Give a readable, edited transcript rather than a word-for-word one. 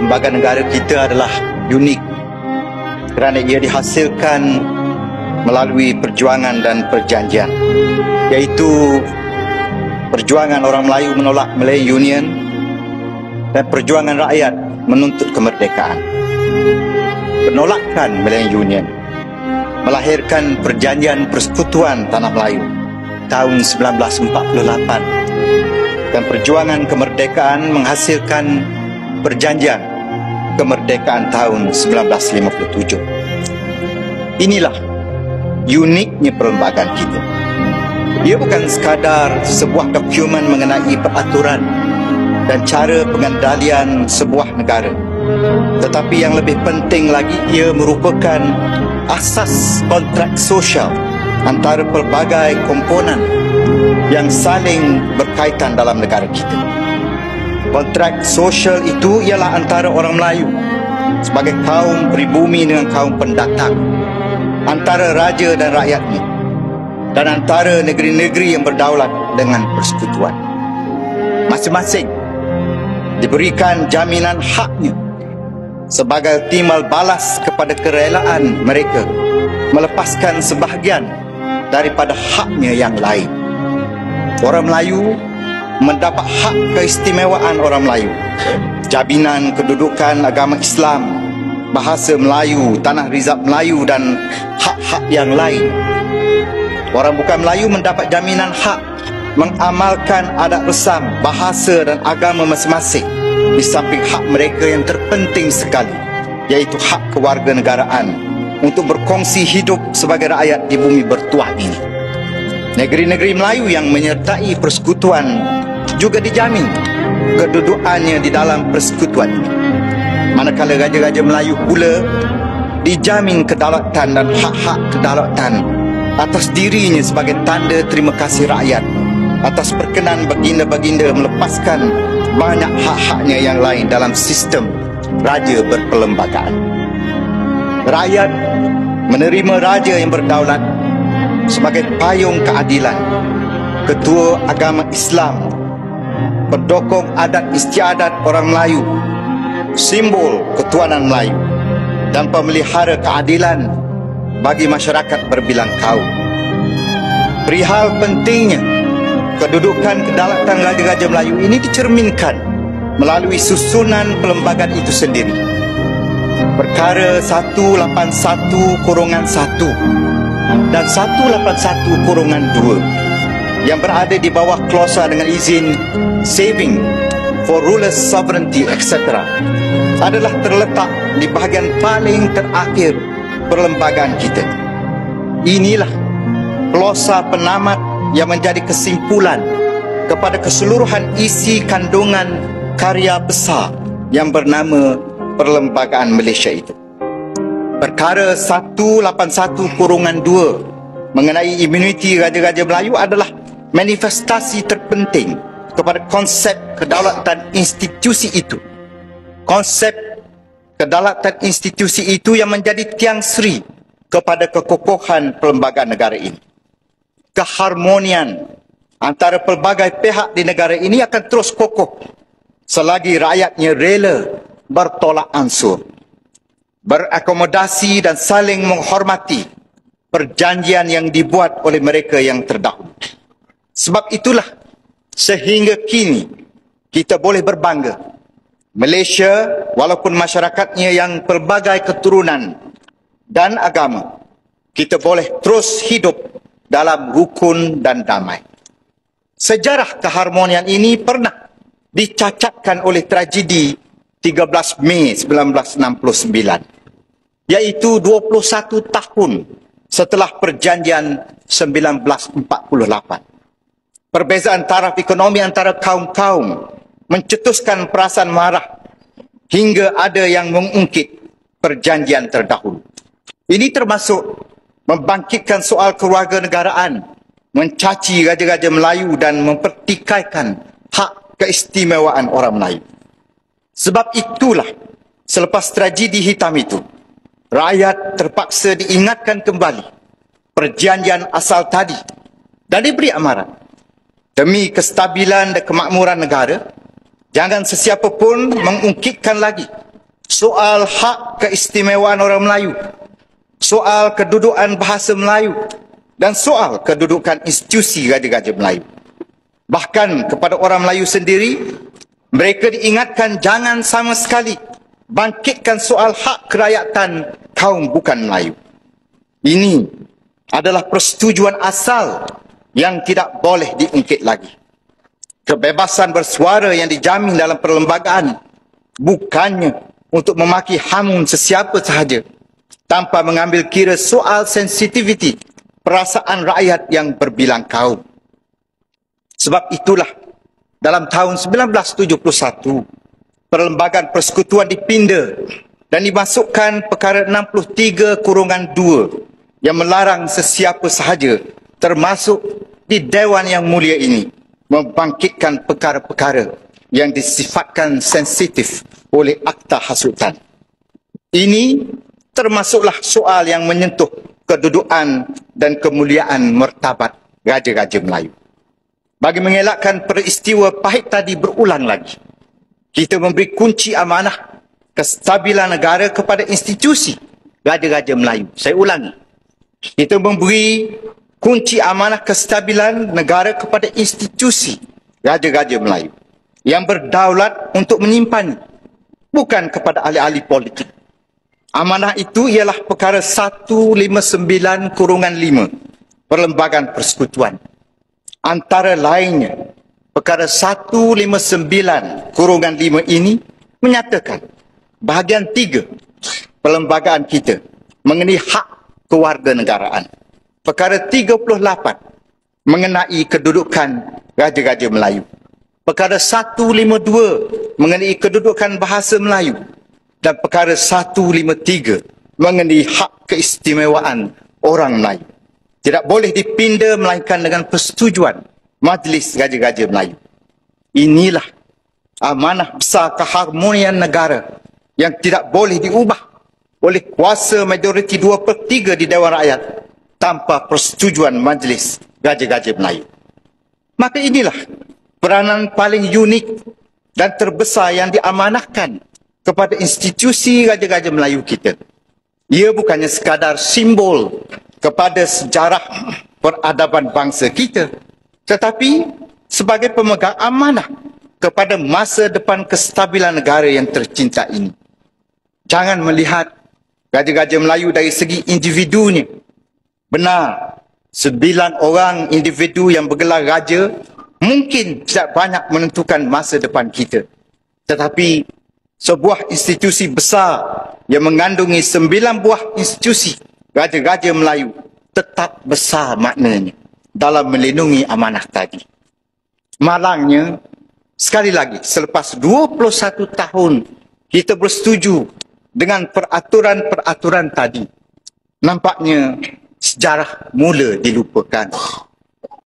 Perlembagaan negara kita adalah unik kerana ia dihasilkan melalui perjuangan dan perjanjian, iaitu perjuangan orang Melayu menolak Malay Union dan perjuangan rakyat menuntut kemerdekaan. Penolakan Malay Union melahirkan perjanjian persekutuan Tanah Melayu tahun 1948 dan perjuangan kemerdekaan menghasilkan perjanjian kemerdekaan tahun 1957. Inilah uniknya perlembagaan kita. Ia bukan sekadar sebuah dokumen mengenai peraturan dan cara pengendalian sebuah negara, tetapi yang lebih penting lagi, ia merupakan asas kontrak sosial antara pelbagai komponen yang saling berkaitan dalam negara kita. Kontrak sosial itu ialah antara orang Melayu sebagai kaum pribumi dengan kaum pendatang, antara raja dan rakyatnya, dan antara negeri-negeri yang berdaulat dengan persekutuan. Masing-masing diberikan jaminan haknya sebagai timbal balas kepada kerelaan mereka melepaskan sebahagian daripada haknya yang lain. Orang Melayu mendapat hak keistimewaan orang Melayu, jaminan kedudukan agama Islam, bahasa Melayu, tanah rizab Melayu dan hak-hak yang lain. Orang bukan Melayu mendapat jaminan hak mengamalkan adat resam, bahasa dan agama masing-masing, di samping hak mereka yang terpenting sekali, iaitu hak kewarganegaraan untuk berkongsi hidup sebagai rakyat di bumi bertuah ini. Negeri-negeri Melayu yang menyertai persekutuan juga dijamin kedudukannya di dalam persekutuan ini, manakala raja-raja Melayu pula dijamin kedaulatan dan hak-hak kedaulatan atas dirinya sebagai tanda terima kasih rakyat atas perkenan baginda-baginda melepaskan banyak hak-haknya yang lain dalam sistem raja berperlembagaan. Rakyat menerima raja yang berdaulat sebagai payung keadilan, ketua agama Islam, pendokong adat istiadat orang Melayu, simbol ketuanan Melayu, dan pemelihara keadilan bagi masyarakat berbilang kaum. Perihal pentingnya kedudukan kedaulatan raja-raja Melayu ini dicerminkan melalui susunan perlembagaan itu sendiri. Perkara 181/1 dan 181/2 yang berada di bawah klausa dengan izin saving for rulers sovereignty etc. adalah terletak di bahagian paling terakhir perlembagaan kita. Inilah klausa penamat yang menjadi kesimpulan kepada keseluruhan isi kandungan karya besar yang bernama Perlembagaan Malaysia itu. Perkara 181/2 mengenai imuniti raja-raja Melayu adalah manifestasi terpenting kepada konsep kedaulatan institusi itu. Konsep kedaulatan institusi itu yang menjadi tiang seri kepada kekokohan perlembagaan negara ini. Keharmonian antara pelbagai pihak di negara ini akan terus kokoh selagi rakyatnya rela bertolak ansur, berakomodasi dan saling menghormati perjanjian yang dibuat oleh mereka yang terdahulu. Sebab itulah sehingga kini kita boleh berbangga, Malaysia walaupun masyarakatnya yang pelbagai keturunan dan agama, kita boleh terus hidup dalam rukun dan damai. Sejarah keharmonian ini pernah dicacatkan oleh tragedi 13 Mei 1969, iaitu 21 tahun setelah perjanjian 1948. Perbezaan taraf ekonomi antara kaum-kaum mencetuskan perasaan marah hingga ada yang mengungkit perjanjian terdahulu. Ini termasuk membangkitkan soal kewarganegaraan, mencaci raja-raja Melayu dan mempertikaikan hak keistimewaan orang Melayu. Sebab itulah, selepas tragedi hitam itu, rakyat terpaksa diingatkan kembali perjanjian asal tadi dan diberi amaran. Demi kestabilan dan kemakmuran negara, jangan sesiapa pun mengungkitkan lagi soal hak keistimewaan orang Melayu, soal kedudukan bahasa Melayu, dan soal kedudukan institusi Raja-Raja Melayu. Bahkan kepada orang Melayu sendiri, mereka diingatkan jangan sama sekali bangkitkan soal hak kerakyatan kaum bukan Melayu. Ini adalah persetujuan asal yang tidak boleh diungkit lagi. Kebebasan bersuara yang dijamin dalam perlembagaan bukannya untuk memaki hamun sesiapa sahaja tanpa mengambil kira soal sensitiviti perasaan rakyat yang berbilang kaum. Sebab itulah dalam tahun 1971 Perlembagaan Persekutuan dipinda dan dimasukkan perkara 63/2 yang melarang sesiapa sahaja termasuk di Dewan yang mulia ini membangkitkan perkara-perkara yang disifatkan sensitif oleh Akta Hasutan. Ini termasuklah soal yang menyentuh kedudukan dan kemuliaan martabat Raja-Raja Melayu. Bagi mengelakkan peristiwa pahit tadi berulang lagi, kita memberi kunci amanah kestabilan negara kepada institusi Raja-Raja Melayu. Saya ulangi. Kita memberi kunci amanah kestabilan negara kepada institusi Raja-Raja Melayu yang berdaulat untuk menyimpan, bukan kepada ahli-ahli politik. Amanah itu ialah perkara 159/5 Perlembagaan Persekutuan. Antara lainnya, perkara 159/5 ini menyatakan bahagian 3 perlembagaan kita mengenai hak kewarganegaraan. Perkara 38 mengenai kedudukan Raja-Raja Melayu. Perkara 152 mengenai kedudukan bahasa Melayu. Dan perkara 153 mengenai hak keistimewaan orang Melayu. Tidak boleh dipinda melainkan dengan persetujuan Majlis Raja-Raja Melayu. Inilah amanah besar keharmonian negara yang tidak boleh diubah oleh kuasa majoriti 2/3 di Dewan Rakyat tanpa persetujuan Majlis Raja-Raja Melayu. Maka inilah peranan paling unik dan terbesar yang diamanahkan kepada institusi Raja-Raja Melayu kita. Ia bukannya sekadar simbol kepada sejarah peradaban bangsa kita, tetapi sebagai pemegang amanah kepada masa depan kestabilan negara yang tercinta ini. Jangan melihat Raja-Raja Melayu dari segi individunya. Benar, 9 orang individu yang bergelar raja mungkin tidak banyak menentukan masa depan kita. Tetapi sebuah institusi besar yang mengandungi 9 buah institusi Raja-Raja Melayu tetap besar maknanya dalam melindungi amanah tadi. Malangnya, sekali lagi, selepas 21 tahun kita bersetuju dengan peraturan-peraturan tadi, nampaknya sejarah mula dilupakan.